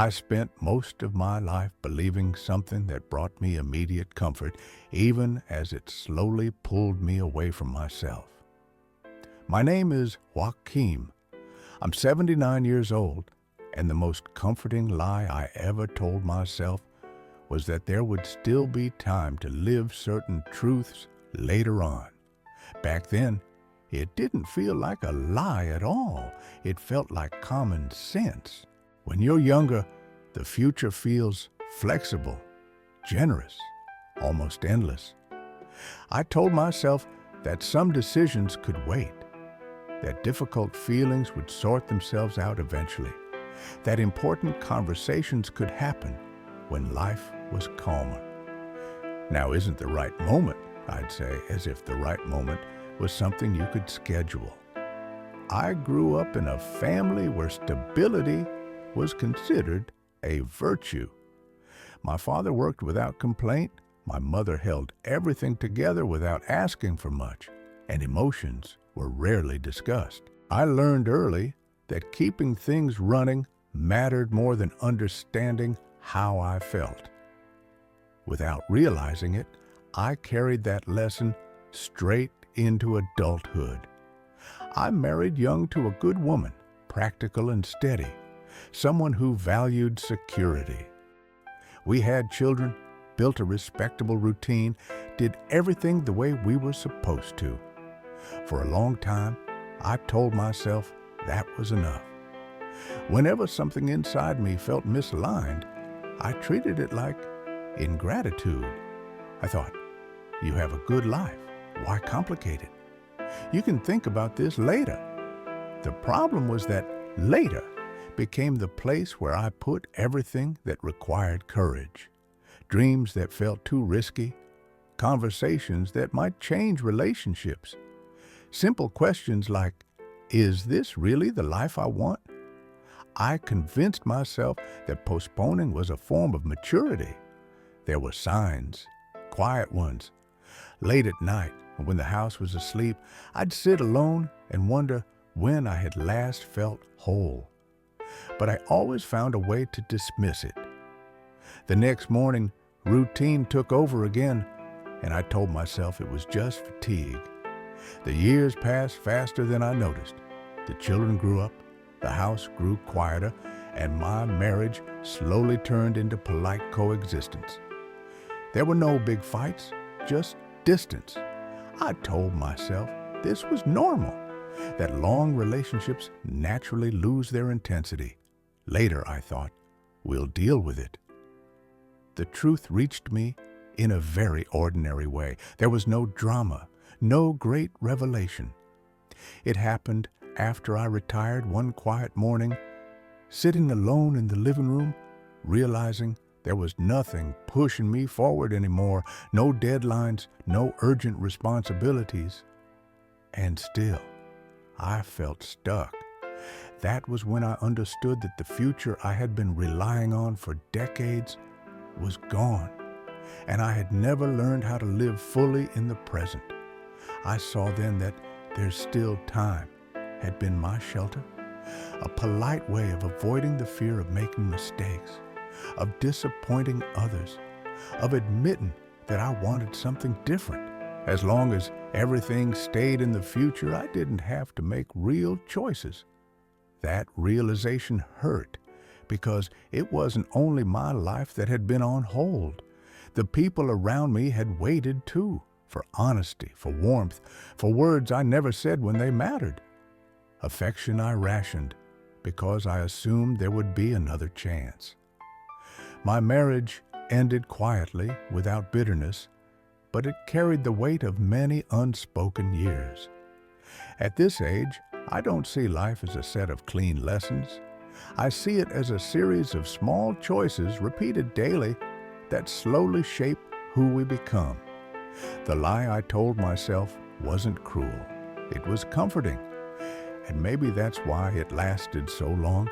I spent most of my life believing something that brought me immediate comfort, even as it slowly pulled me away from myself. My name is Joaquim. I'm 79 years old, and the most comforting lie I ever told myself was that there would still be time to live certain truths later on. Back then, it didn't feel like a lie at all. It felt like common sense. When you're younger, the future feels flexible, generous, almost endless. I told myself that some decisions could wait, that difficult feelings would sort themselves out eventually, that important conversations could happen when life was calmer. Now isn't the right moment, I'd say, as if the right moment was something you could schedule. I grew up in a family where stability was considered a virtue. My father worked without complaint. My mother held everything together without asking for much, and emotions were rarely discussed. I learned early that keeping things running mattered more than understanding how I felt. Without realizing it, I carried that lesson straight into adulthood. I married young to a good woman, practical and steady, someone who valued security. We had children, built a respectable routine, did everything the way we were supposed to. For a long time, I told myself that was enough. Whenever something inside me felt misaligned, I treated it like ingratitude. I thought, you have a good life. Why complicate it? You can think about this later. The problem was that later became the place where I put everything that required courage, dreams that felt too risky, conversations that might change relationships, simple questions like, is this really the life I want? I convinced myself that postponing was a form of maturity. There were signs, quiet ones. Late at night, when the house was asleep, I'd sit alone and wonder when I had last felt whole. But I always found a way to dismiss it. The next morning, routine took over again, and I told myself it was just fatigue. The years passed faster than I noticed. The children grew up, the house grew quieter, and my marriage slowly turned into polite coexistence. There were no big fights, just distance. I told myself this was normal, that long relationships naturally lose their intensity. Later, I thought, we'll deal with it. The truth reached me in a very ordinary way. There was no drama, no great revelation. It happened after I retired one quiet morning, sitting alone in the living room, realizing there was nothing pushing me forward anymore, no deadlines, no urgent responsibilities. And still, I felt stuck. That was when I understood that the future I had been relying on for decades was gone, and I had never learned how to live fully in the present. I saw then that there's still time had been my shelter, a polite way of avoiding the fear of making mistakes, of disappointing others, of admitting that I wanted something different. As long as everything stayed in the future, I didn't have to make real choices. That realization hurt because it wasn't only my life that had been on hold. The people around me had waited too, for honesty, for warmth, for words I never said when they mattered. Affection I rationed because I assumed there would be another chance. My marriage ended quietly, without bitterness, but it carried the weight of many unspoken years. At this age, I don't see life as a set of clean lessons. I see it as a series of small choices repeated daily that slowly shape who we become. The lie I told myself wasn't cruel. It was comforting. And maybe that's why it lasted so long.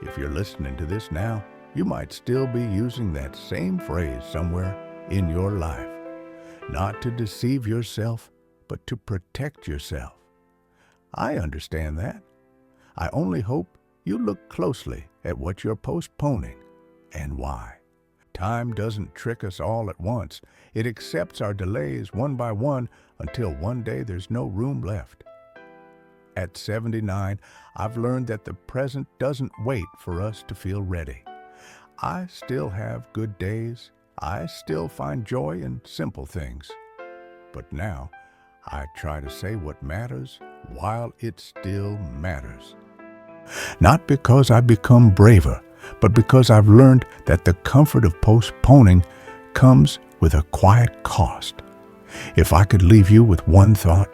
If you're listening to this now, you might still be using that same phrase somewhere in your life. Not to deceive yourself, but to protect yourself. I understand that. I only hope you look closely at what you're postponing, and why. Time doesn't trick us all at once. It accepts our delays one by one until one day there's no room left. At 79, I've learned that the present doesn't wait for us to feel ready. I still have good days. I still find joy in simple things. But now, I try to say what matters while it still matters. Not because I've become braver, but because I've learned that the comfort of postponing comes with a quiet cost. If I could leave you with one thought,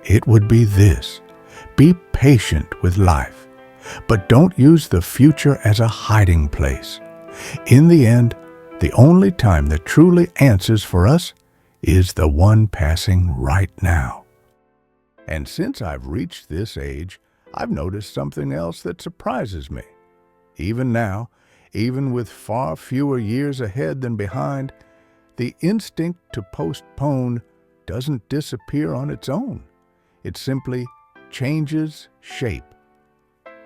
it would be this: be patient with life, but don't use the future as a hiding place. In the end, the only time that truly answers for us is the one passing right now. And since I've reached this age, I've noticed something else that surprises me. Even now, even with far fewer years ahead than behind, the instinct to postpone doesn't disappear on its own. It simply changes shape.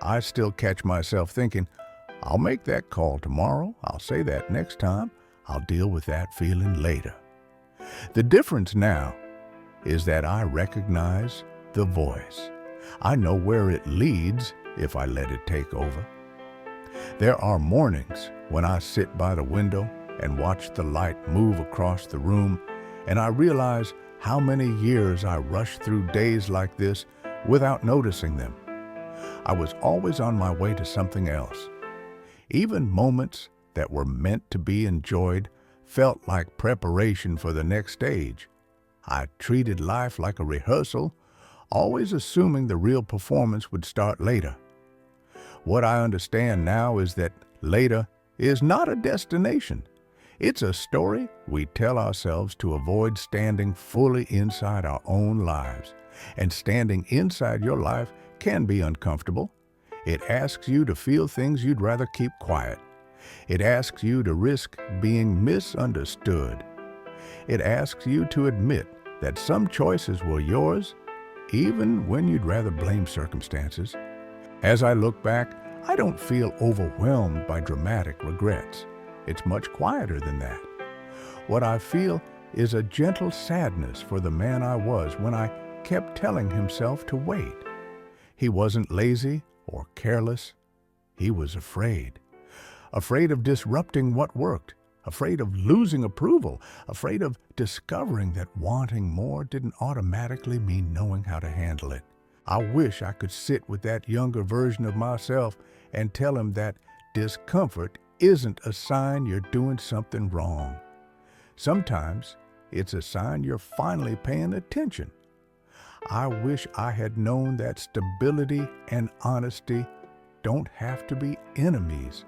I still catch myself thinking, I'll make that call tomorrow, I'll say that next time, I'll deal with that feeling later. The difference now is that I recognize the voice. I know where it leads if I let it take over. There are mornings when I sit by the window and watch the light move across the room, and I realize how many years I rushed through days like this without noticing them. I was always on my way to something else. Even moments that were meant to be enjoyed felt like preparation for the next stage. I treated life like a rehearsal, always assuming the real performance would start later. What I understand now is that later is not a destination. It's a story we tell ourselves to avoid standing fully inside our own lives. And standing inside your life can be uncomfortable. It asks you to feel things you'd rather keep quiet. It asks you to risk being misunderstood. It asks you to admit that some choices were yours, even when you'd rather blame circumstances. As I look back, I don't feel overwhelmed by dramatic regrets. It's much quieter than that. What I feel is a gentle sadness for the man I was when I kept telling himself to wait. He wasn't lazy or careless. He was afraid. Afraid of disrupting what worked. Afraid of losing approval. Afraid of discovering that wanting more didn't automatically mean knowing how to handle it. I wish I could sit with that younger version of myself and tell him that discomfort isn't a sign you're doing something wrong. Sometimes it's a sign you're finally paying attention. I wish I had known that stability and honesty don't have to be enemies,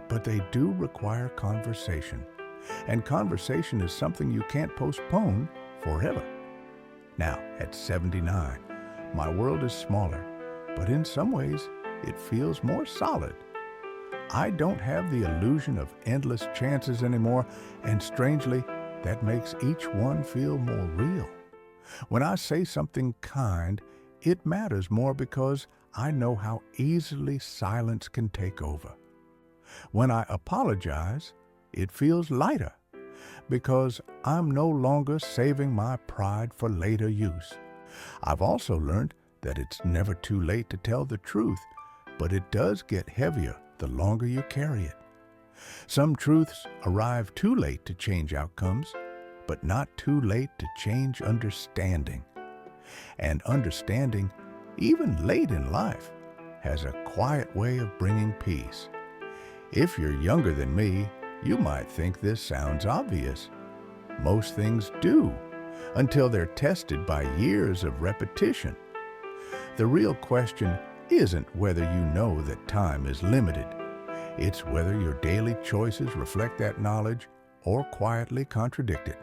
but they do require conversation. And conversation is something you can't postpone forever. Now, at 79, my world is smaller, but in some ways, it feels more solid. I don't have the illusion of endless chances anymore, and strangely, that makes each one feel more real. When I say something kind, it matters more because I know how easily silence can take over. When I apologize, it feels lighter because I'm no longer saving my pride for later use. I've also learned that it's never too late to tell the truth, but it does get heavier the longer you carry it. Some truths arrive too late to change outcomes, but not too late to change understanding. And understanding, even late in life, has a quiet way of bringing peace. If you're younger than me, you might think this sounds obvious. Most things do, until they're tested by years of repetition. The real question isn't whether you know that time is limited. It's whether your daily choices reflect that knowledge or quietly contradict it.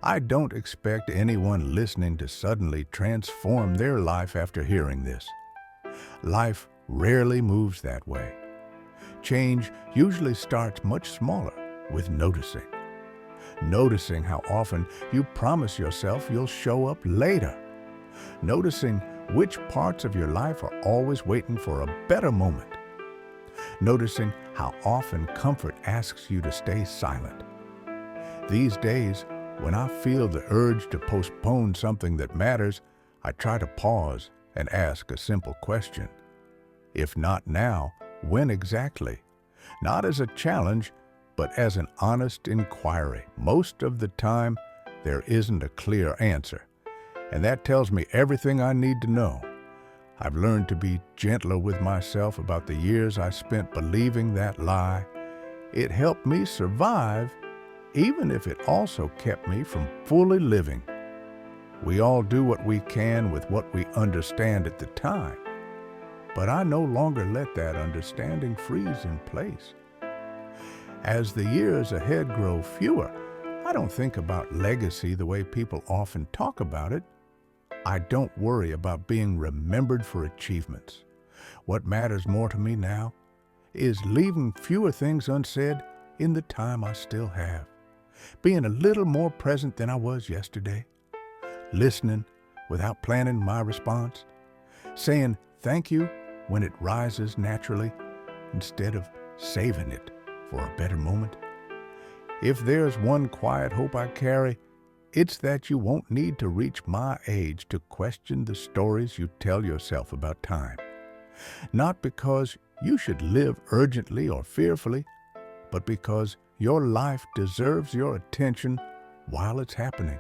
I don't expect anyone listening to suddenly transform their life after hearing this. Life rarely moves that way. Change usually starts much smaller, with noticing. Noticing how often you promise yourself you'll show up later. Noticing which parts of your life are always waiting for a better moment. noticing how often comfort asks you to stay silent. These days, when I feel the urge to postpone something that matters, I try to pause and ask a simple question. If not now, when exactly? Not as a challenge, but as an honest inquiry. Most of the time, there isn't a clear answer, and that tells me everything I need to know. I've learned to be gentler with myself about the years I spent believing that lie. It helped me survive, even if it also kept me from fully living. We all do what we can with what we understand at the time, but I no longer let that understanding freeze in place. As the years ahead grow fewer, I don't think about legacy the way people often talk about it. I don't worry about being remembered for achievements. What matters more to me now is leaving fewer things unsaid in the time I still have, being a little more present than I was yesterday, listening without planning my response, saying thank you when it rises naturally instead of saving it for a better moment. If there's one quiet hope I carry, it's that you won't need to reach my age to question the stories you tell yourself about time. Not because you should live urgently or fearfully, but because your life deserves your attention while it's happening.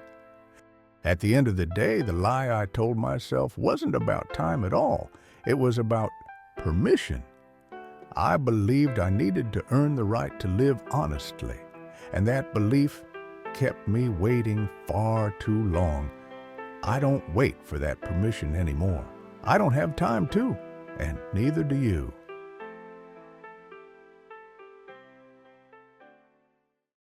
At the end of the day, the lie I told myself wasn't about time at all. It was about permission. I believed I needed to earn the right to live honestly, and that belief kept me waiting far too long. I don't wait for that permission anymore. I don't have time to, and neither do you.